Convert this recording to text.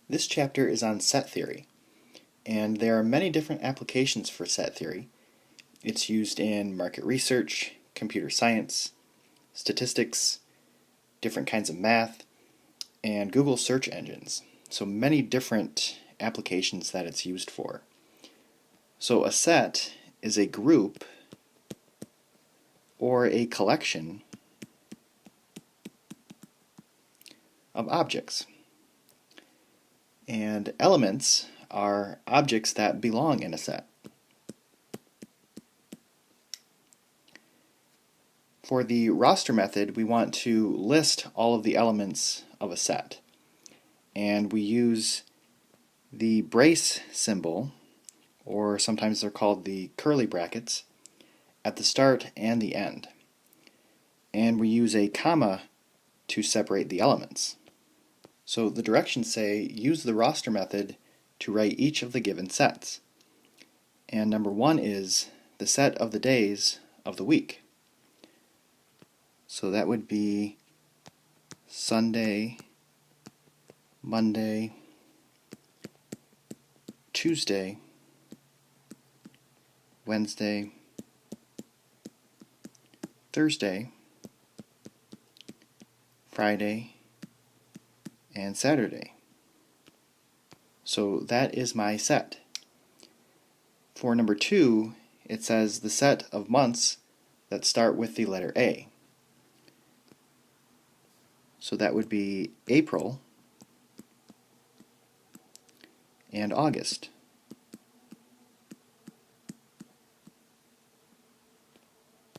This chapter is on set theory, and there are many different applications for set theory. It's used in market research, computer science, statistics, different kinds of math, and Google search engines. So many different applications that it's used for. So a set is a group or a collection of objects. And elements are objects that belong in a set. For the roster method, we want to list all of the elements of a set. And we use the brace symbol, or sometimes they're called the curly brackets, at the start and the end. And we use a comma to separate the elements. So the directions say, use the roster method to write each of the given sets. And number 1 is the set of the days of the week. So that would be Sunday, Monday, Tuesday, Wednesday, Thursday, Friday, and Saturday. So that is my set. For number 2, it says the set of months that start with the letter A. So that would be April and August.